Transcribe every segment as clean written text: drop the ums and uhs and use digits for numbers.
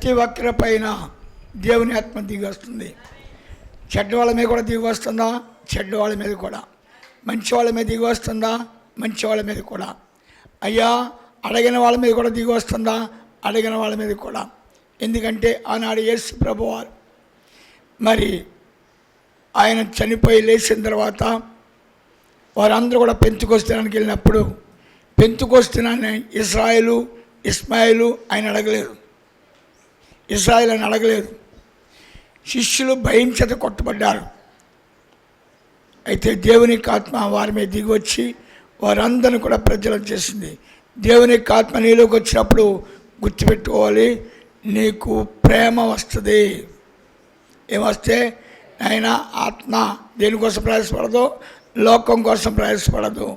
ప్రతి ఒక్కరి పైన దేవుని ఆత్మ దిగి వస్తుంది. చెడ్డవాళ్ళ మీద కూడా దిగి వస్తుందా? చెడ్డవాళ్ళ మీద కూడా. మంచి వాళ్ళ మీద దిగి వస్తుందా? మంచి వాళ్ళ మీద కూడా. అయ్యా, అడిగిన వాళ్ళ మీద కూడా దిగి వస్తుందా? అడిగిన వాళ్ళ మీద కూడా. ఎందుకంటే ఆనాడు యేసు ప్రభువారు మరి ఆయన చనిపోయి లేచిన తర్వాత వారందరూ కూడా పెంతుకొస్తానికి వెళ్ళినప్పుడు పెంతుకొస్తున్నాను ఇస్మాయిలు ఆయన అడగలేదు. ఇస్రాయేల్ అని అడగలేదు. శిష్యులు భయం చేత కొట్టబడ్డారు. అయితే దేవుని ఆత్మ వారి మీద దిగి వచ్చి వారందరిని కూడా ప్రజ్వలం చేసింది. దేవుని ఆత్మ నీలోకి వచ్చినప్పుడు గుర్తుపెట్టుకోవాలి, నీకు ప్రేమ వస్తుంది. ఏమొస్తే ఆయన ఆత్మ దేనికోసం ప్రయాసపడదు, లోకం కోసం ప్రయాసపడదు.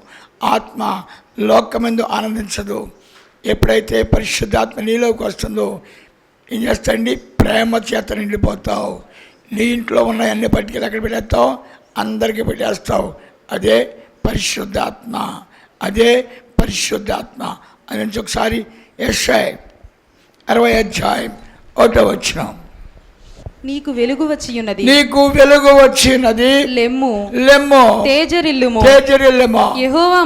ఆత్మ లోకమందు ఆనందించదు. ఎప్పుడైతే పరిశుద్ధాత్మ నీలోకి వస్తుందో ఏం చేస్తాండి? ప్రేమ చేత నిండిపోతావు. నీ ఇంట్లో ఉన్న అన్ని పట్టుకెళ్ళి ఎక్కడ పెట్టేస్తావు? అందరికీ పెట్టేస్తావు. అదే పరిశుద్ధాత్మ, అదే పరిశుద్ధాత్మ అని ఒకసారి యెషయా 60:1 నీకు వెలుగు వచ్చి ఉన్నది, నీకు వెలుగు వచ్చినది, లెమ్ము లెమ్ము తేజరిల్లుము, తేజరిల్లుము, యెహోవా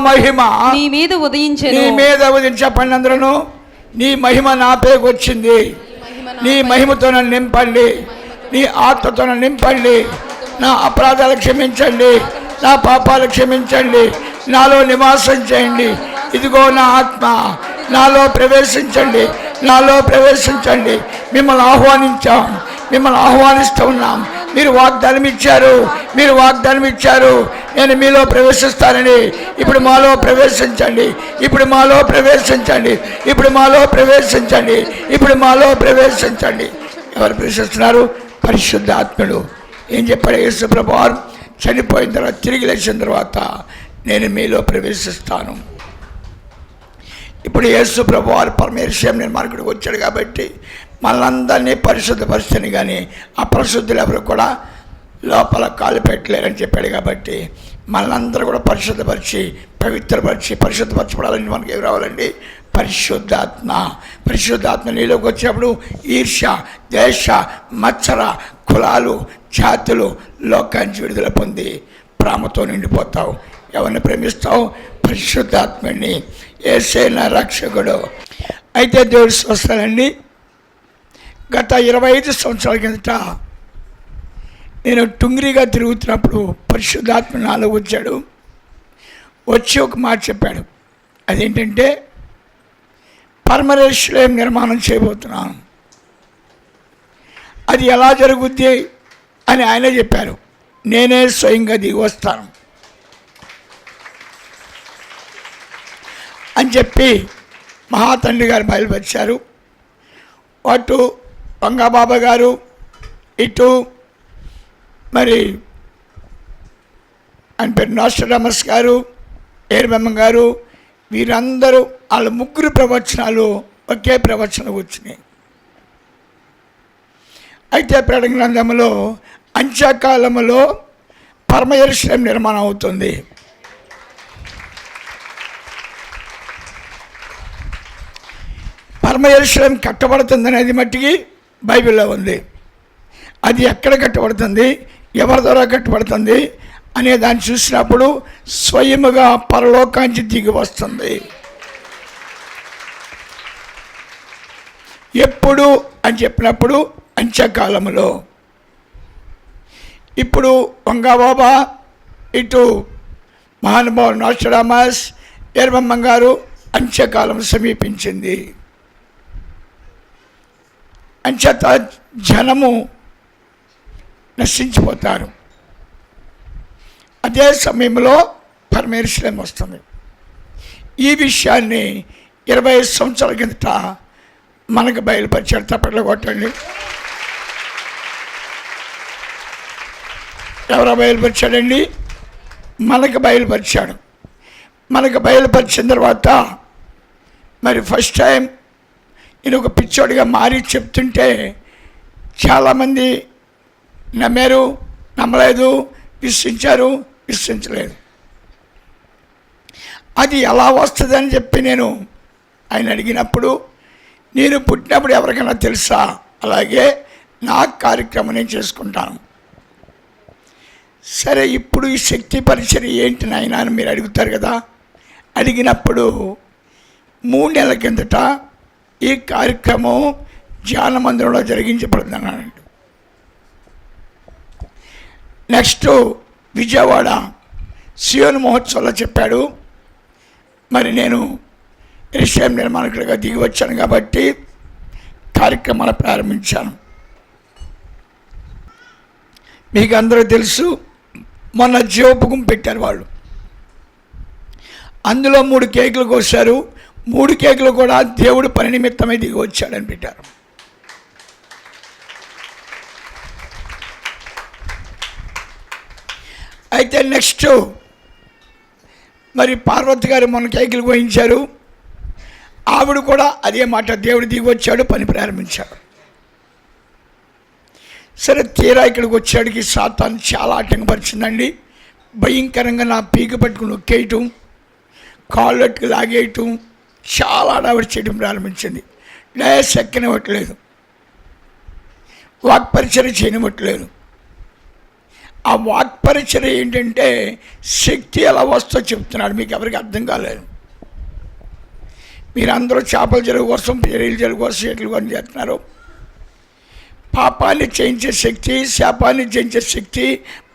మహిమ నీ మీద ఉదయించెను. నీ మీద ఉదయించే పన్నందరూ నీ మహిమ నాపైకి వచ్చింది. నీ మహిమతో నన్ను నింపండి, నీ ఆత్మతో నన్ను నింపండి. నా అపరాధాలు క్షమించండి, నా పాపాలు క్షమించండి, నాలో నివాసం చేయండి. ఇదిగో నా ఆత్మ, నాలో ప్రవేశించండి, నాలో ప్రవేశించండి. మిమ్మల్ని ఆహ్వానిస్తూ ఉన్నాం. మీరు వాగ్దానం ఇచ్చారు, నేను మీలో ప్రవేశిస్తానని. ఇప్పుడు మాలో ప్రవేశించండి, ఇప్పుడు మాలో ప్రవేశించండి. ఎవరు ప్రవేశిస్తున్నారు? పరిశుద్ధ ఆత్ముడు. ఏం చెప్పాడు యేసు ప్రభువారు? చనిపోయిన తర్వాత తిరిగి లేచిన తర్వాత నేను మీలో ప్రవేశిస్తాను. ఇప్పుడు యేసు ప్రభువారు పరమేశ్వరం నిర్మాణకుడికి వచ్చాడు కాబట్టి మనందరినీ పరిశుద్ధపరుచుని, కానీ అపరిశుద్ధులు ఎవరు కూడా లోపల కాలు పెట్టలేరని చెప్పాడు. కాబట్టి మనందరూ కూడా పరిశుద్ధపరచబడాలని మనకి ఏమి రావాలండి? పరిశుద్ధాత్మ నీలోకి వచ్చినప్పుడు ఈర్ష్య, ద్వేష, మత్సర, కులాలు, జాతులు లోకానికి విడుదల పొంది ప్రేమతో నిండిపోతావు. ఎవరిని ప్రేమిస్తావు? పరిశుద్ధాత్మని. యేసే నా రక్షకుడు. అయితే దేవుడి స్వస్థలండి, గత 25 సంవత్సరాల కిందట నేను టుంగిరిగా తిరుగుతున్నప్పుడు పరిశుద్ధాత్మ నాలో వచ్చాడు. వచ్చి ఒక మాట చెప్పాడు. అదేంటంటే, పరమేశ్వరం నిర్మాణం చేయబోతున్నాను. అది ఎలా జరుగుద్ది అని ఆయనే చెప్పారు. నేనే స్వయంగా దిగి వస్తాను అని చెప్పి మహాతండ్రి గారు బయలుపరిచారు. అటు వంగాబాబా గారు, ఇటు మరి ఆయన పేరు నోస్ట్రడామస్ గారు, ఏర్బమ్మ గారు, వీరందరూ వాళ్ళ ముగ్గురు ప్రవచనాలు ఒకే ప్రవచనం వచ్చినాయి. అయితే ప్రకటన గ్రంథంలో అంత్యకాలములో పరమ యెరూషలేము నిర్మాణం అవుతుంది. పరమ యెరూషలేము కట్టబడుతుంది అనేది మట్టికి బైబిల్లో ఉంది. అది ఎక్కడ కట్టబడుతుంది, ఎవరి ద్వారా కట్టబడుతుంది అనే దాన్ని చూసినప్పుడు స్వయముగా పరలోకానికి దిగి వస్తుంది. ఎప్పుడు అని చెప్పినప్పుడు అంత్యకాలములో. ఇప్పుడు వంగాబాబా, ఇటు మహానుభావుడు నోస్ట్రడామస్, ఏర్బమ్మ గారు అంత్యకాలం సమీపించింది. అంచేత జనము నశించిపోతారు. అదే సమయంలో పరమ యెరూషలేము వస్తుంది. ఈ విషయాన్ని 25 సంవత్సరాల కిందట మనకు బయలుపరిచాడు. తప్పట్లో కొట్టండి. ఎవరో బయలుపరిచాడండి? మనకు బయలుపరిచాడు. మనకు బయలుపరిచిన తర్వాత మరి ఫస్ట్ టైం నేను ఒక పిచ్చోడిగా మారి చెప్తుంటే చాలామంది నమ్మారు, నమ్మలేదు, విశ్వసించలేదు. అది ఎలా వస్తుందని చెప్పి నేను ఆయన అడిగినప్పుడు నేను పుట్టినప్పుడు ఎవరికైనా తెలుసా? అలాగే నా కార్యక్రమం నేను చేసుకుంటాను. సరే, ఇప్పుడు ఈ శక్తి పరిచర్య ఏంటి నాయనా అని మీరు అడుగుతారు కదా. అడిగినప్పుడు 3 నెలల కిందట ఈ కార్యక్రమం ధ్యాన మందిరంలో జరిగించబడుతున్నానండి. నెక్స్ట్ విజయవాడ సియోను మహోత్సవంలో చెప్పాడు. మరి నేను యెరూషలేము నిర్మాణకుడిగా దిగి వచ్చాను కాబట్టి కార్యక్రమాలు ప్రారంభించాను. మీకు అందరూ తెలుసు, మొన్న జీవోపకం పెట్టారు వాళ్ళు. అందులో 3 కేకులు కోసారు. 3 కేకులు కూడా దేవుడు పని నిమిత్తమై దిగి వచ్చాడని పెట్టారు. అయితే నెక్స్ట్ మరి పార్వతి గారు మొన్న కేకులు కోయించారు. ఆవిడ కూడా అదే మాట, దేవుడు దిగి వచ్చాడు, పని ప్రారంభించాడు. సరే, తీరా ఇక్కడికి వచ్చాడికి సాతాను చాలా ఆటంకపరిచిందండి. భయంకరంగా నా పీక పట్టుకుని నొక్కేయటం, కాళ్ళట్టుకు లాగేయటం, చాలా అడావిడి చేయడం ప్రారంభించింది. డయాస్ ఎక్కనివ్వట్లేదు, వాక్పరిచర్య చేయనివ్వట్లేదు. ఆ వాక్పరిచర్య ఏంటంటే శక్తి ఎలా వస్తో చెప్తున్నాడు. మీకు ఎవరికి అర్థం కాలేదు. మీరందరూ చేపల చెరువు కోసం, పేరీల చెరువు కోసం, ఎట్లు కోసం చేస్తున్నారు. పాపాన్ని జయించే శక్తి, శాపాన్ని జయించే శక్తి,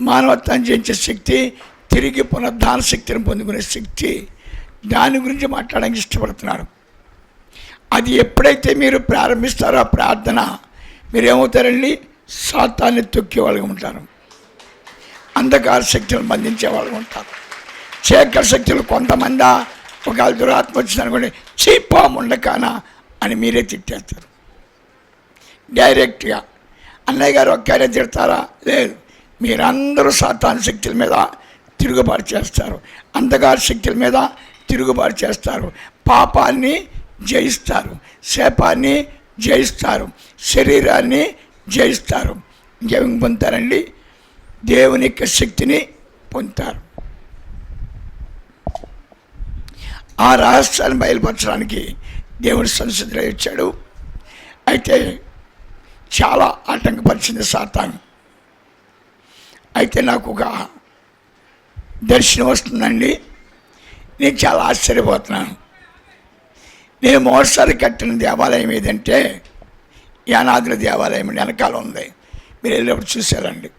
మానవత్వాన్ని జయించే శక్తి, తిరిగి పునరుద్ధాన శక్తిని పొందుకునే శక్తి, దాని గురించి మాట్లాడడానికి ఇష్టపడుతున్నారు. అది ఎప్పుడైతే మీరు ప్రారంభిస్తారో ఆ ప్రార్థన, మీరేమవుతారండి? సాతాన్ని తొక్కే వాళ్ళగా ఉంటారు, అంధకార శక్తులను బంధించే వాళ్ళగా ఉంటారు. చీకటి శక్తులు కొంతమంది ఒకవేళ దురాత్మ వచ్చిందనుకోండి, చీపా ఉండకానా అని మీరే తిట్టేస్తారు డైరెక్ట్గా. అన్నయ్య గారు ఒక్కరే తిడతారా? లేదు, మీరందరూ సాతాను శక్తుల మీద తిరుగుబాటు చేస్తారు, అంధకార శక్తుల మీద తిరుగుబాటు చేస్తారు, పాపాన్ని జయిస్తారు, శాపాన్ని జయిస్తారు, శరీరాన్ని జయిస్తారు. ఇంకేం పొందుతారండి? దేవుని యొక్క శక్తిని పొందుతారు. ఆ రహస్యాన్ని బయలుపరచడానికి దేవుడు సంసిద్ధులై వచ్చాడు. అయితే చాలా ఆటంకపరిచింది సాతాను. అయితే నాకు ఒక దర్శనం వస్తుందండి. నేను చాలా ఆశ్చర్యపోతున్నాను. నేను మొదటిసారి కట్టిన దేవాలయం ఏదంటే యానాదుల దేవాలయం వెనకాల ఉంది. మీరు వెళ్ళినప్పుడు చూశారండి.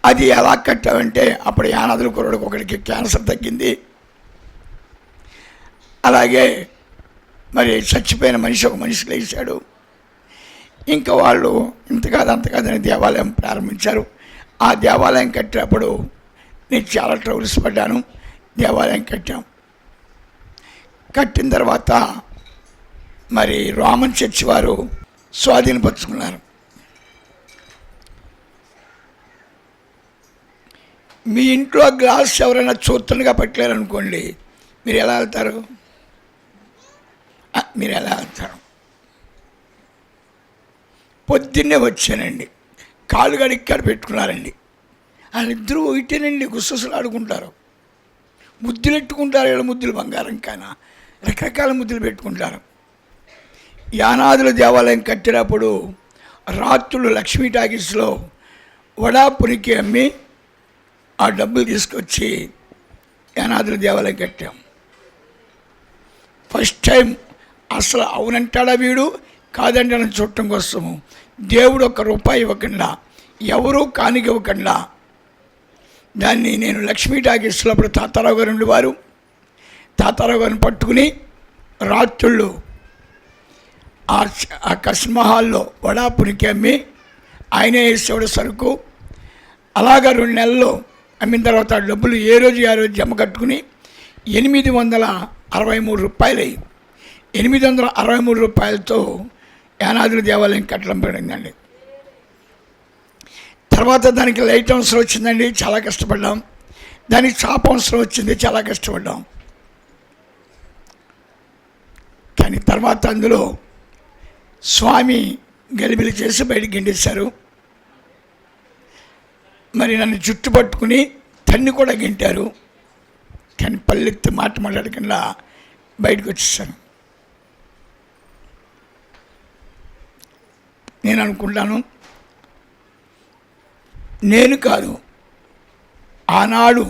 అది ఎలా కట్టామంటే, అప్పుడు యానాదుల కుర్రాడికి ఒకడికి క్యాన్సర్ తగ్గింది. అలాగే మరి చచ్చిపోయిన మనిషి ఒక మనిషికి లేచాడు. ఇంకా వాళ్ళు ఇంత కాదు అంత కాదని దేవాలయం ప్రారంభించారు. ఆ దేవాలయం కట్టినప్పుడు నేను చాలా ట్రబుల్స్ పడ్డాను. దేవాలయం కట్టాం. కట్టిన తర్వాత మరి రోమన్ చర్చ్ వారు స్వాధీనపరుచుకున్నారు. మీ ఇంట్లో గ్లాస్ ఎవరైనా చూత్తనగా పట్టలేరనుకోండి, మీరు ఎలా వెళ్తారు? పొద్దున్నే వచ్చానండి, కాళ్ళు గడిక్కడ పెట్టుకున్నారండి. వాళ్ళిద్దరూ ఒకటేనండి, గుసగుసలు ఆడుకుంటారు, ముద్దులు పెట్టుకుంటారు. వీళ్ళ ముద్దులు బంగారం కానా, రకరకాల ముద్దులు పెట్టుకుంటారు. యానాదుల దేవాలయం కట్టినప్పుడు రాత్రులు లక్ష్మీ టాకీస్లో వడాపునికి అమ్మి ఆ డబ్బులు తీసుకొచ్చి యానాదుల దేవాలయం కట్టాం. ఫస్ట్ టైం అసలు అవునంటాడా వీడు కాదంటాడని చూడటం కోసము దేవుడు ₹1 ఇవ్వకుండా, ఎవరూ కానుక ఇవ్వకుండా దాన్ని నేను లక్ష్మీ టాకీస్లో అప్పుడు తాతారావు గారు ఉండేవారు. తాతారావు గారిని పట్టుకుని రాత్రుళ్ళు ఆ కస్మహాల్లో వడాపునికి అమ్మి ఆయనే వేసేవాడు సరుకు. అలాగా 2 నెలల్లో అమ్మిన తర్వాత డబ్బులు ఏ రోజు జమ కట్టుకుని ₹863 అయ్యి ₹863 యానాదుల దేవాలయం కట్టడం పడిందండి. తర్వాత దానికి లైట్ అవసరం వచ్చిందండి, చాలా కష్టపడ్డాం. దానికి చాప అవసరం వచ్చింది, చాలా కష్టపడ్డాం. కానీ తర్వాత అందులో స్వామి గలిబిలి చేసి బయటికి గెంటేశారు. మరి నన్ను జుట్టు పట్టుకుని తన్ని కూడా గెంటారు. కానీ పల్లెత్తి మాట మాట్లాడకుండా బయటకు వచ్చేసాను. నేను అనుకుంటాను, నేను కాదు, ఆనాడు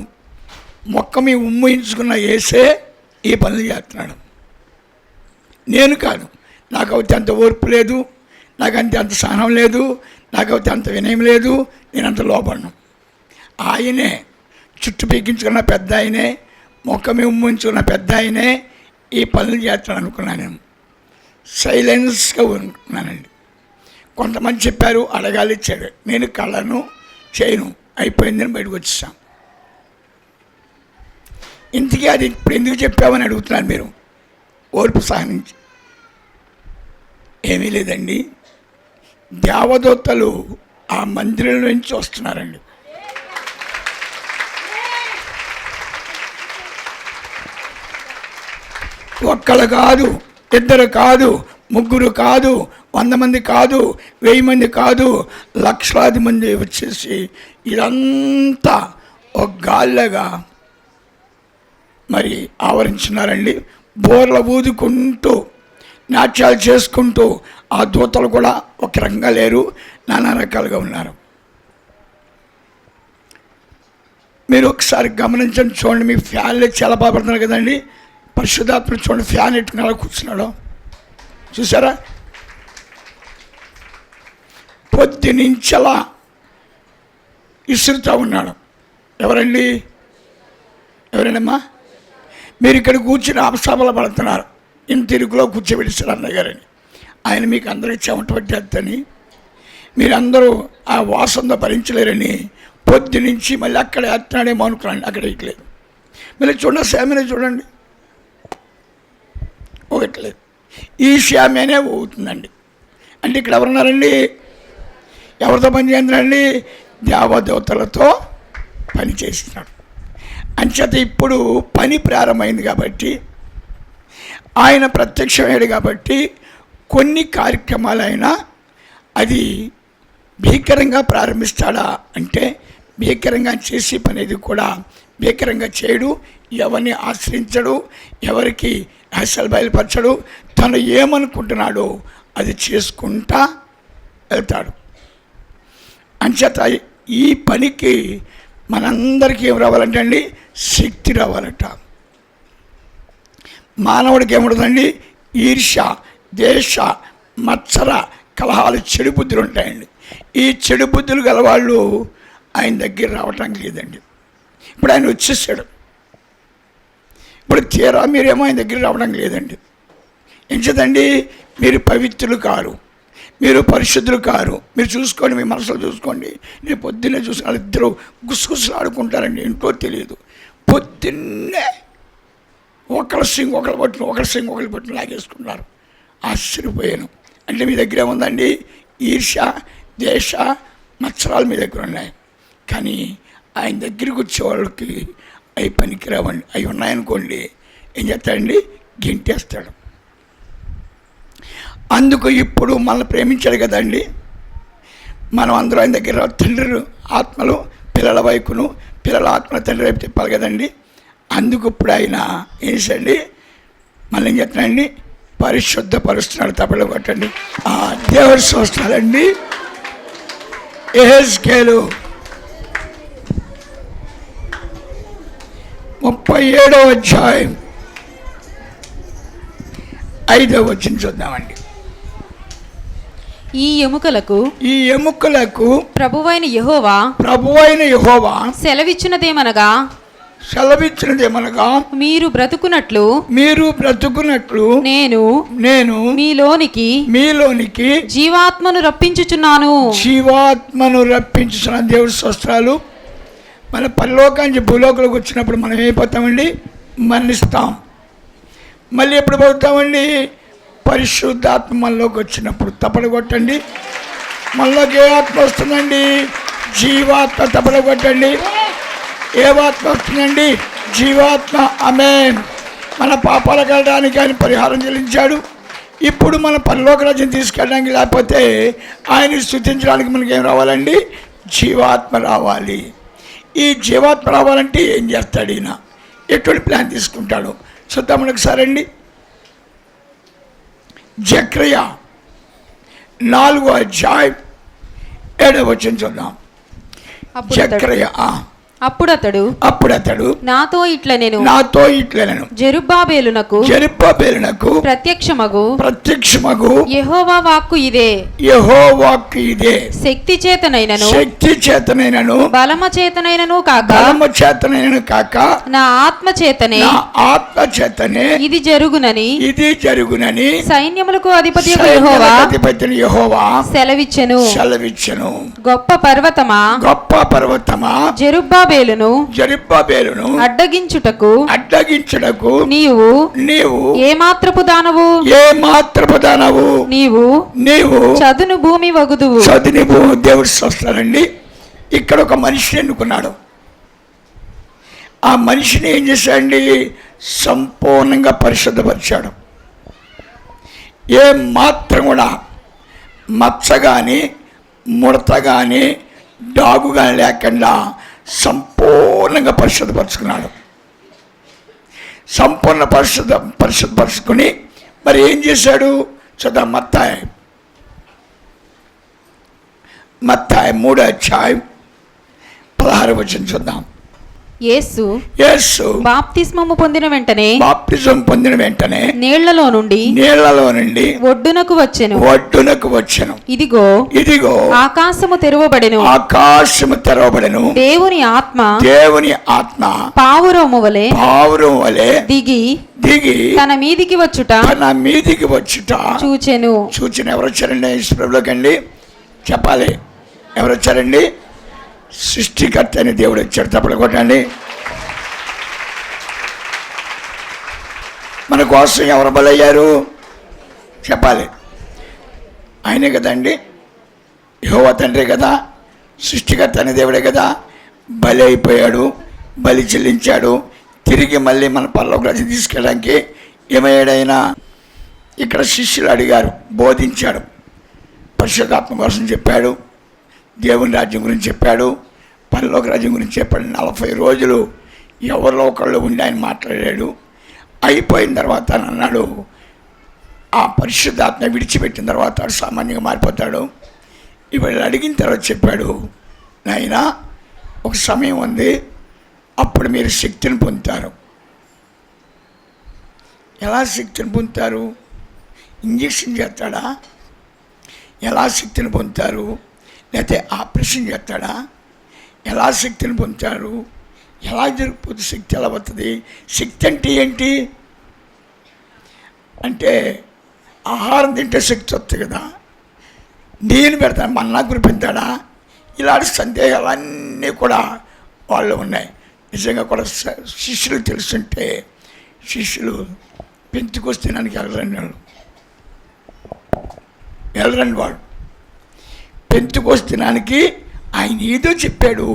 మొక్క మీ ఉమ్మయించుకున్న యేసే ఈ పనులు చేస్తున్నాడు. నేను కాదు. నాకు అయితే అంత ఓర్పు లేదు, నాకంటే అంత సహనం లేదు, నాకైతే అంత వినయం లేదు, నేను అంత లోపడను. ఆయనే చుట్టు పీకించుకున్న పెద్ద ఆయనే, మొక్క మీద ఉమ్మించుకున్న పెద్ద ఆయనే ఈ పనులు చేస్తాడు అనుకున్నాను. నేను సైలెన్స్గా ఉన్నానండి. కొంతమంది చెప్పారు అడగాలి, ఇచ్చాడు. నేను కళ్ళను చేయను, అయిపోయిందని బయటకు వచ్చేసాం. ఇంతకీ అది ఇప్పుడు ఎందుకు చెప్పామని అడుగుతున్నారు మీరు, ఓర్పు సహనించి. ఏమీ లేదండి, దేవదూతలు ఆ మందిరం నుంచి వస్తున్నారండి. ఒక్కళ్ళు కాదు, ఇద్దరు కాదు, ముగ్గురు కాదు, 100 మంది కాదు, 1000 మంది కాదు, లక్షలాది మంది వచ్చేసి ఇదంతా ఒక గాల్లగా మరి ఆవరించున్నారండి. బోర్ల ఊదుకుంటూ నాట్యాలు చేసుకుంటూ ఆ దూతలు కూడా ఒక రకంగా లేరు, నానా రకాలుగా ఉన్నారు. మీరు ఒకసారి గమనించండి, చూడండి. మీ ఫ్యాన్లు చాలా బాగుపడుతున్నారు కదండి. పరిశుద్ధాత్మ చూడండి, ఫ్యాన్ ఎట్టుకున్నాడు, కూర్చున్నాడు, చూసారా? పొద్దునుంచలా ఇసురుతూ ఉన్నాడు. ఎవరండి? ఎవరండమ్మా? మీరు ఇక్కడ కూర్చుని ఆపసాపలు పడుతున్నారు. ఇంత ఇరుకులో కూర్చోబెట్టిస్తారు అన్నయ్య గారని. ఆయన మీకు అందరికీ చెమట పట్టేద్దని, మీరందరూ ఆ వాసనతో భరించలేరని పొద్దునుంచి మళ్ళీ అక్కడ ఎత్తున్నాడేమో అనుకున్నాను. అక్కడ ఇట్లేదు. మళ్ళీ చూడండి, శామనే చూడండి, ఊగట్లేదు. ఈ శామనే ఊగుతుందండి. అంటే ఇక్కడ ఎవరున్నారండి? ఎవరితో పని చేస్తున్నారండి? దేవదేవతలతో పని చేస్తున్నాడు. అంచేత ఇప్పుడు పని ప్రారంభమైంది కాబట్టి, ఆయన ప్రత్యక్షమయ్యాడు కాబట్టి కొన్ని కార్యక్రమాలైనా అది భీకరంగా ప్రారంభిస్తాడా అంటే, భీకరంగా చేసే పని ఇది కూడా భీకరంగా చేయడు, ఎవరిని ఆశ్రయించడు, ఎవరికి రహస్యాలు బయలుపరచడు. తను ఏమనుకుంటున్నాడో అది చేసుకుంటా వెళ్తాడు. అంచేత ఈ పనికి మనందరికీ ఏం రావాలంటే అండి, శక్తి రావాలట. మానవుడికి ఏముంటుందండి? ఈర్ష్య, దేశ, మత్సర, కలహాలు, చెడు బుద్ధులు ఉంటాయండి. ఈ చెడు బుద్ధులు గలవాళ్ళు ఆయన దగ్గర రావటానికి లేదండి. ఇప్పుడు ఆయన వచ్చేసాడు. ఇప్పుడు తీరా మీరేమో ఆయన దగ్గర రావడానికి లేదండి. ఏం చేద్దండి? మీరు పవిత్రులు కారు, మీరు పరిశుద్ధులు కారు. మీరు చూసుకోండి, మీ మనసులో చూసుకోండి. నేను పొద్దున్నే చూసిన వాళ్ళిద్దరూ గుసగుసలు ఆడుకుంటారండి, ఏంటో తెలియదు. పొద్దున్నే ఒకళ్ళ సింగ్ ఒకళ్ళు పట్టును, ఒకళ్ళ సింగ్ ఒకళ్ళు పట్టును లాగేసుకుంటున్నారు. ఆశ్చర్యపోయాను. అంటే మీ దగ్గర ఏముందండి? ఈర్ష్య, దేశ, మత్సరాలు మీ దగ్గర ఉన్నాయి. కానీ ఆయన దగ్గరికి వచ్చే వాళ్ళకి అవి పనికిరావండి. అవి ఉన్నాయనుకోండి, ఏం చేస్తాడండి? గెంటేస్తాడు. అందుకు ఇప్పుడు మనల్ని ప్రేమించాడు కదండి. మనం అందరూ ఆయన దగ్గర తండ్రి ఆత్మలు పిల్లల వైపును, పిల్లల ఆత్మల తండ్రి వైపు తిప్పాలి కదండి. అందుకు ఇప్పుడు ఆయన ఏం చేయండి? మళ్ళీ ఏం చేస్తున్నాడండి? పరిశుద్ధపరుస్తున్నాడు. తప్పలు కొట్టండి. దేవుడి చూస్తాడండి. యెహెజ్కేలు 37వ అధ్యాయం 5వ వచనం చూద్దామండి. ఈ ఎముకలకు ప్రభువైన యెహోవా సెలవిచ్చినదేమనగా మీరు బ్రతుకున్నట్లు నేను మీలోనికి జీవాత్మను రప్పించుచున్నాను. దేవుడి స్వస్థాలు. మన పరలోకానికి భూలోకంలోకి వచ్చినప్పుడు మనం ఏమైపోతామండి? మరణిస్తాం. మళ్ళీ ఎప్పుడు పోతామండి? పరిశుద్ధాత్మ మనలోకి వచ్చినప్పుడు. తప్పలు కొట్టండి. మనలోకి ఏ ఆత్మ వస్తుందండి? జీవాత్మ. తప్పలు కొట్టండి. ఏ ఆత్మ వస్తుందండి? జీవాత్మ. ఆమేన్. మన పాపాలు కలడానికి ఆయన పరిహారం చెల్లించాడు. ఇప్పుడు మన పరలోక రాజ్యం తీసుకెళ్ళడానికి, లేకపోతే ఆయన స్తుతించడానికి మనకి ఏం రావాలండి? జీవాత్మ రావాలి. ఈ జీవాత్మ రావాలంటే ఏం చేస్తాడు ఈయన? ఎటువంటి ప్లాన్ తీసుకుంటాడు? చూద్దాం ఒకసారి అండి. జకర్యా 4వ అధ్యాయం 7వ వచనం చూద్దాం. జకర్యా అప్పుడు అతడు నాతో ఇట్లా నేను జెరుబ్బాబేలునకు ప్రత్యక్షమగు యెహోవా వాక్కు ఇదే శక్తి చేతనైనను బలమ చేతనైనను కాక నా ఆత్మ చేతనే ఇది జరుగునని సైన్యములకు అధిపతి యెహోవా సెలవిచ్చెను. గొప్ప పర్వతమా జెరుబ్బాబేలును అడ్డగించుటకు నీవు ఏ మాత్రపు దానవు నీవు చదును భూమి వగుదువు. దేవుడు చూస్తారండి. ఇక్కడ ఒక మనిషిని ఎన్నుకున్నాడు. ఆ మనిషిని ఏం చేశాడండి? సంపూర్ణంగా పరిశుద్ధపరిచాడు. ఏ మాత్రం కూడా మచ్చ కానీ ముడత కానీ డాగు కానీ లేకుండా సంపూర్ణంగా పరిశుద్ధపరుచుకున్నాడు. సంపూర్ణ పరిశుద్ధపరుచుకుని మరి ఏం చేశాడు? చూద్దాం. మత్తాయి 3వ అధ్యాయం 16వ వచనం చూద్దాం. యేసు బాప్తిస్మము పొందిన వెంటనే నీళ్లలో నుండి ఒడ్డునకు వచ్చెను. ఇదిగో ఆకాశము తెరవబడెను. దేవుని ఆత్మ పావురము వలె దిగి తన మీదికి వచ్చుట చూచెను. ఎవరు వచ్చారండి? ప్రభులోకండి చెప్పాలి. ఎవరు వచ్చారండి? సృష్టికర్త అని దేవుడు వచ్చాడు. తప్పలు కొట్టండి. మన కోసం ఎవరు బలయ్యారు చెప్పాలి. ఆయనే కదండి. యెహోవా తండ్రి కదా, సృష్టికర్త అనే దేవుడే కదా. బలి అయిపోయాడు, బలి చెల్లించాడు. తిరిగి మళ్ళీ మన పరలోక రాజ్యం తీసుకెళ్ళడానికి ఏమయ్యాడైనా? ఇక్కడ శిష్యులు అడిగారు, బోధించాడు, పరిశుద్ధాత్మ కోసం చెప్పాడు, దేవుని రాజ్యం గురించి చెప్పాడు, పరలోక రాజ్యం గురించి చెప్పాడు. 40 రోజులు ఎవరిలో ఒకళ్ళు ఉండి ఆయన మాట్లాడాడు. అయిపోయిన తర్వాత అన్నాడు, ఆ పరిశుద్ధాత్మ విడిచిపెట్టిన తర్వాత సామాన్యంగా మారిపోతాడు. ఇవాళ అడిగిన తర్వాత చెప్పాడు, నాయనా ఒక సమయం ఉంది, అప్పుడు మీరు శక్తిని పొందుతారు. ఎలా శక్తిని పొందుతారు? ఇంజక్షన్ చేస్తాడా? ఎలా శక్తిని పొందుతారు? లేకపోతే ఆపరేషన్ చేస్తాడా? ఎలా శక్తిని పొందుతారు? ఎలా జరిగిపోతుంది? శక్తి ఎలా వస్తుంది? శక్తి అంటే ఏంటి అంటే ఆహారం తింటే శక్తి వస్తుంది కదా. నేను పెడతాను, మన్నా కురిపిస్తాడా? ఇలాంటి సందేహాలన్నీ కూడా వాళ్ళు ఉన్నాయి. నిజంగా కూడా శిష్యులు తెలుసుంటే శిష్యులు పెంతుకొస్తేనానికి వెళ్ళరండి వాడు. పెంతుకొస్తేనానికి ఆయన ఏదో చెప్పాడు,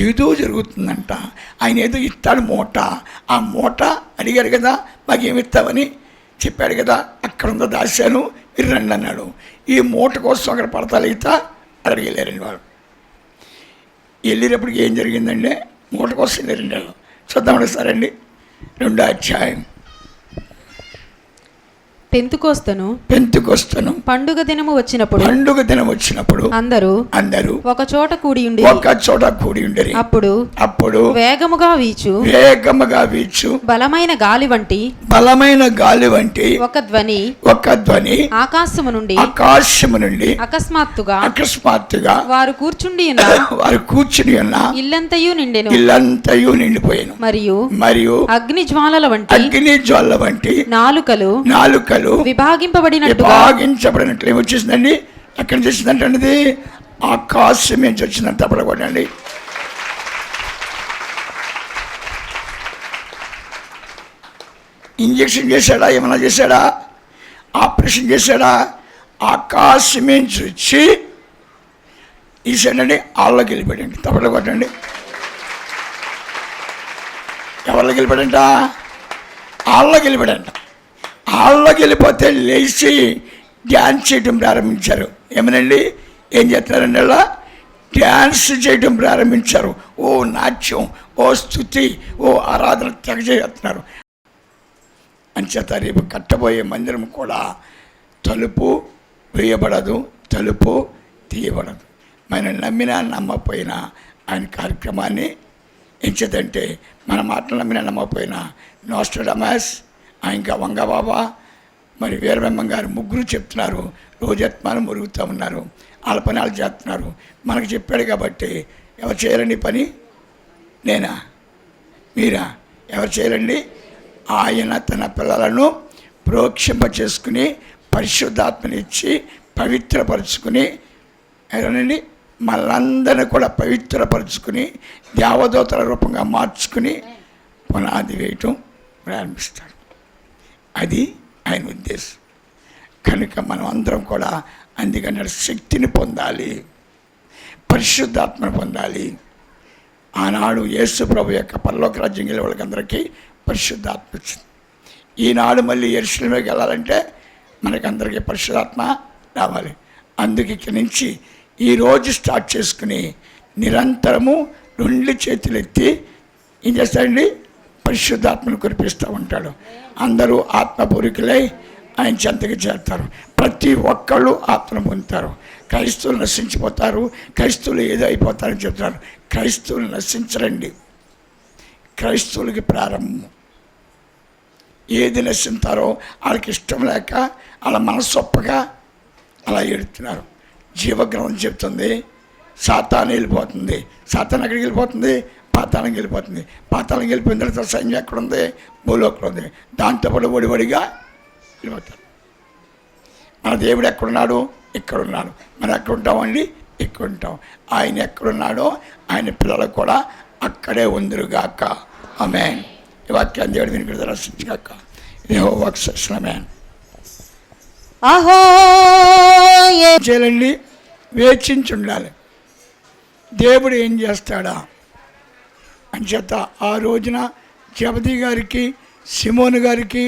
ఏదో జరుగుతుందంట. ఆయన ఏదో ఇస్తాడు మూట. ఆ మూట అడిగారు కదా, మాకేమిస్తామని చెప్పాడు కదా, అక్కడ ఉందో దాశాను, మీరు రండి అన్నాడు. ఈ మూట కోసం అక్కడ పడతాలు ఇస్తా అక్కడికి వెళ్ళారండి వాళ్ళు. వెళ్ళేటప్పటికి ఏం జరిగిందండి? మూట కోసం వెళ్ళారండి వాళ్ళు. చూద్దామండి సరే అండి. 2వ అధ్యాయం. పెంతుకొస్తను పండుగ దినము వచ్చినప్పుడు అందరూ ఒక చోట కూడి ఉండేది. అప్పుడు వేగముగా వీచు బలమైన గాలి వంటి ఒక ధ్వని ఆకాశము నుండి అకస్మాత్తుగా వారు కూర్చుండి ఉన్న ఇల్లంతయు నిండిపోయాను. మరియు అగ్ని జ్వాలల వంటి నాలుకలు విభాగించబడినట్లు ఏమొచ్చేసిందండి? అక్కడి నుంచి వచ్చిందంటే ఆకాశం నుంచి వచ్చిందంత తప్పడకూడండి. ఇంజక్షన్ చేశాడా? ఏమైనా చేశాడా? ఆపరేషన్ చేశాడా? ఆకాశం నుంచి వచ్చి ఈసాడండి ఆళ్ళకి వెళ్ళిపోయాడండి. తప్పడకూడండి. ఎవరికి వెళ్ళిపోయాడంట? ఆళ్ళకి వెళ్ళిపోయాడంట. ఆళ్ళకి వెళ్ళిపోతే లేచి డ్యాన్స్ చేయడం ప్రారంభించారు. ఏమనండి? ఏం చేస్తారండి? అలా డ్యాన్స్ చేయడం ప్రారంభించారు. ఓ నాట్యం, ఓ స్తుతి, ఓ ఆరాధన తెగ చేస్తున్నారు. అంచేత రేపు కట్టబోయే మందిరం కూడా తలుపు వేయబడదు, తలుపు తీయబడదు. మనం నమ్మినా నమ్మకపోయినా ఆయన కార్యక్రమాన్ని ఎంచదంటే, మన మాటలు నమ్మినా నమ్మకపోయినా నోస్ట్రడమస్, ఇంకా వంగబాబా, మరి వీరబ్రహ్మ గారు ముగ్గురు చెప్తున్నారు. రోజత్మాను మురుగుతూ ఉన్నారు, వాళ్ళ పని వాళ్ళు చేస్తున్నారు. మనకు చెప్పాడు కాబట్టి ఎవరు చేయాలండి పని? నేనా? మీరా? ఎవరు చేయాలండి? ఆయన తన పిల్లలను ప్రోక్షింప చేసుకుని పరిశుద్ధాత్మనిచ్చి పవిత్రపరుచుకుని ఎవరండి మనందరినీ కూడా పవిత్రపరుచుకుని దేవదూతల రూపంగా మార్చుకుని పునాది వేయటం ప్రారంభిస్తాడు. అది ఆయన ఉద్దేశం. కనుక మనం అందరం కూడా అందుకని శక్తిని పొందాలి, పరిశుద్ధాత్మను పొందాలి. ఆనాడు యేసు ప్రభు యొక్క పరలోక రాజ్యం గెలిచిన వాళ్ళకందరికీ పరిశుద్ధాత్మ వచ్చింది. ఈనాడు మళ్ళీ యెరూషలేముకి వెళ్ళాలంటే మనకందరికీ పరిశుద్ధాత్మ రావాలి. అందుకే ఇక్కడి నుంచి ఈరోజు స్టార్ట్ చేసుకుని నిరంతరము 2 చేతులు ఎత్తి ఏం చేస్తాడండి? పరిశుద్ధాత్మను కురిపిస్తూ ఉంటాడు. అందరూ ఆత్మపూరికులై ఆయన చెంతకి చేరుతారు. ప్రతి ఒక్కళ్ళు ఆత్మను పొందుతారు. క్రైస్తవులు నశించిపోతారు, క్రైస్తవులు ఏదో అయిపోతారని చెప్తున్నారు. క్రైస్తవులు నశించరండి. క్రైస్తవులకి ప్రారంభం. ఏది నశిస్తారో వాళ్ళకి ఇష్టం లేక వాళ్ళ మనసొప్పగా అలా ఎడుతున్నారు. జీవగ్రంథం చెప్తుంది సాతాను వెళ్ళిపోతుంది. సాతాను ఎక్కడికి వెళ్ళిపోతుంది? పాతాళంకి వెళ్ళిపోతుంది. పాతాళంకి వెళ్ళిపోయిన తర్వాత సైన్యం ఎక్కడుంది? భూలోకంలో ఉంది. దాంతోపాటు ఒడివడిగా వెళ్ళిపోతారు. మన దేవుడు ఎక్కడున్నాడు? ఇక్కడున్నాడు. మనం ఎక్కడుంటామండి? ఇక్కడ ఉంటాం. ఆయన ఎక్కడున్నాడో ఆయన పిల్లలు కూడా అక్కడే ఉందిరుగాక. ఆమేన్. ఈ వాక్యాన్ని దేవుడు విని రక్షించుగాక. యెహోవా ఆమేన్. అహో చేయాలండి, వేచించి ఉండాలి. దేవుడు ఏం చేస్తాడా అని చేత ఆ రోజున జబదీ గారికి, సిమోను గారికి,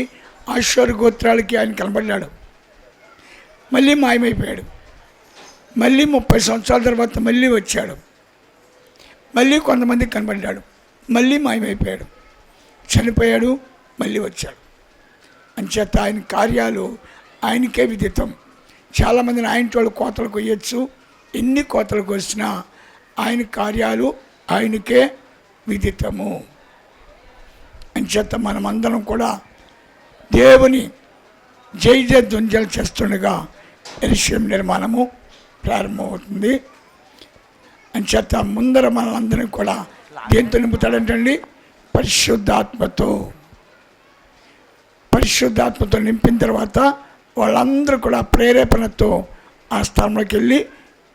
ఆషేరు గోత్రాలకి ఆయన కనబడ్డాడు. మళ్ళీ మాయమైపోయాడు. మళ్ళీ 30 సంవత్సరాల తర్వాత మళ్ళీ వచ్చాడు. మళ్ళీ కొంతమందికి కనబడ్డాడు. మళ్ళీ మాయమైపోయాడు. చనిపోయాడు, మళ్ళీ వచ్చాడు. అంచేత ఆయన కార్యాలు ఆయనకే విదితం. చాలామందిని ఆయన వాళ్ళు కోతలు కొయ్యొచ్చు. ఎన్ని కోతలు కోసినా ఆయన కార్యాలు ఆయనకే విదితము. అంచేత మనమందరం కూడా దేవుని జై జయ ధ్వజాలు చేస్తుండగా యెరూషలేము నిర్మాణము ప్రారంభమవుతుంది. అంచేత ముందర మనందరినీ కూడా దేంతో నింపుతాడంటండి? పరిశుద్ధాత్మతో. పరిశుద్ధాత్మతో నింపిన తర్వాత వాళ్ళందరూ కూడా ప్రేరేపణతో ఆ స్థలంలోకి వెళ్ళి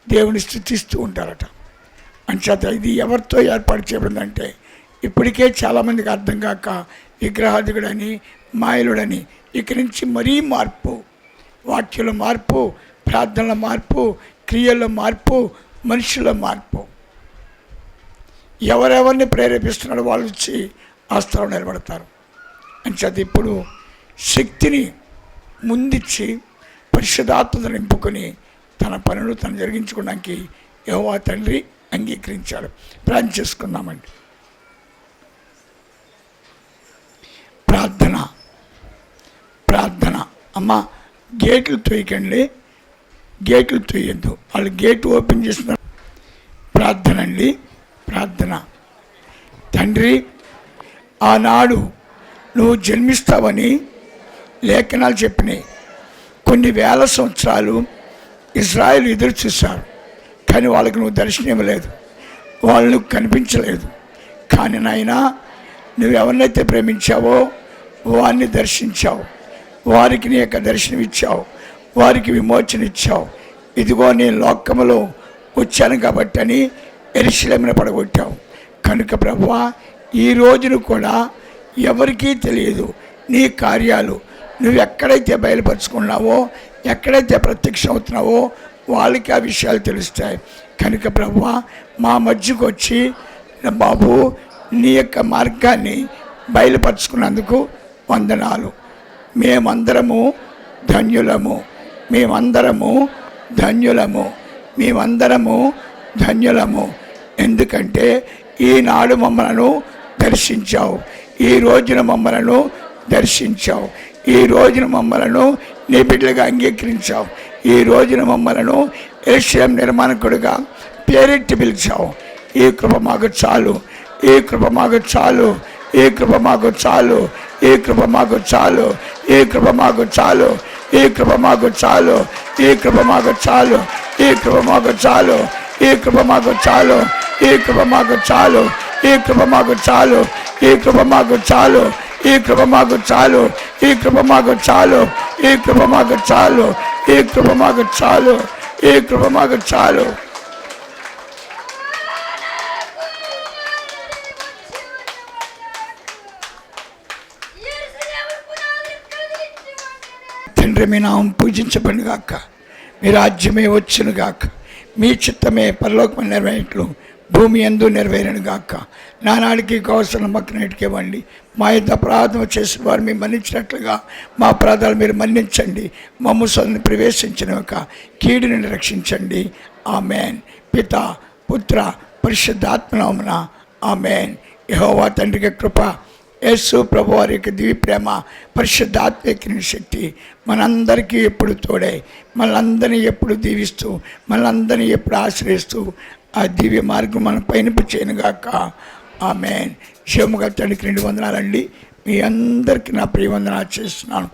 దేవుని స్తుతిస్తూ ఉంటారట. అంచేత ఇది ఎవరితో ఏర్పాటు చేయబడిందంటే ఇప్పటికే చాలామందికి అర్థం కాక విగ్రహాధికుడని, మాయలుడని, ఇక్కడి నుంచి మరీ మార్పు, వాక్యంలో మార్పు, ప్రార్థనల మార్పు, క్రియల్లో మార్పు, మనుషుల మార్పు. ఎవరెవరిని ప్రేరేపిస్తున్నాడో వాళ్ళు వచ్చి ఆ స్థలం నిలబడతారు. అంచేత ఇప్పుడు శక్తిని ముందిచ్చి పరిశుద్ధాత్మను నింపుకొని తన పనులు తను జరిగించుకోవడానికి యెహోవా తండ్రి అంగీకరించాడు. ప్రార్థన చేసుకుందామండి. ప్రార్థన ప్రార్థన. అమ్మ గేట్లు తోయకండి, గేట్లు తోయద్దు. వాళ్ళు గేటు ఓపెన్ చేసిన ప్రార్థన అండి. ప్రార్థన. తండ్రి, ఆనాడు నువ్వు జన్మిస్తావని లేఖనాలు చెప్పినాయి. కొన్ని వేల సంవత్సరాలు ఇజ్రాయేలు ఎదురు చూశారు, కానీ వాళ్ళకి నువ్వు దర్శనం ఇవ్వలేదు, వాళ్ళు కనిపించలేదు. కానీ నాయనా, నువ్వు ఎవరినైతే ప్రేమించావో వారిని దర్శించావు, వారికి నీ యొక్క దర్శనం ఇచ్చావు, వారికి విమోచన ఇచ్చావు. ఇదిగో నేను లోకములో వచ్చాను కాబట్టి అని యెరూషలేమును పడగొట్టావు. కనుక ప్రభువా, ఈ రోజును కూడా ఎవరికీ తెలియదు నీ కార్యాలు. నువ్వు ఎక్కడైతే బయలుపరుచుకున్నావో, ఎక్కడైతే ప్రత్యక్షం అవుతున్నావో వాళ్ళకి ఆ విషయాలు తెలుస్తాయి. కనుక ప్రభువా, మా మధ్యకు వచ్చి బాబు నీ యొక్క మార్గాన్ని బయలుపరుచుకున్నందుకు వందనాలు. మేమందరము ధన్యులము, మేమందరము ధన్యులము, మేమందరము ధన్యులము. ఎందుకంటే ఈనాడు మమ్మలను దర్శించావు, ఈ రోజున మమ్మలను దర్శించావు, ఈ రోజున మమ్మలను నీ బిడ్డలుగా అంగీకరించావు, ఈ రోజున మమ్మలను యెరూషలేము నిర్మాణకుడిగా పేరెట్టి పిలిచావు. ఈ కృప మాకు చాలు, ఈ కృప మాకు చాలు, ఈ కృప మాకు చాలు, ఈ కృప మాకు చాలు, ఈ కృప మాకు చాలు, ఈ కృప మాకు చాలు, ఈ కృప మాకు చాలు, ఈ కృప మాకు చాలు, ఈ కృప మాకు చాలు, ఈ కృప మాకు చాలు, ఈ కృప మాకు చాలు, ఈ కృప మాకు చాలు, ఈ కృప మాకు చాలు, ఈ కృప మాకు చాలు, ఈ కృప మాకు చాలు, ఈ కృప మాకు చాలు, ఈ కృప మాకు చాలు. తండ్రి, మీ నామం పూజించబడిన గాక, మీ రాజ్యమే వచ్చును గాక, మీ చిత్తమే పరలోకం నెరవేరట్లు భూమి యందు నెరవేరును గాక. నానాడికి కావలసిన మక్కనటికి ఇవ్వండి. మా యొక్క ప్రార్థన చేసిన వారు మీరు మన్నించినట్లుగా మా అపరాధాలు మీరు మన్నించండి. మమ్ము సొంత ప్రవేశించినక కీడు నుండి రక్షించండి. ఆమెన్. పిత పుత్ర పరిశుద్ధాత్మనామమున ఆమెన్. యెహోవా తండ్రికి కృప, యేసు ప్రభు వారి యొక్క దివ్య ప్రేమ, పరిశుద్ధాత్మిక శక్తి మనందరికీ ఎప్పుడు తోడై మనందరినీ ఎప్పుడు దీవిస్తూ మనందరినీ ఎప్పుడు ఆశ్రయిస్తూ ఆ దివ్య మార్గం మనం పయనింపు చేయనుగాక. ఆమెన్. శివముగా తండ్రికి 2 వందనాలండి. మీ అందరికీ నా ప్రియ వందనాలు చేస్తున్నాను.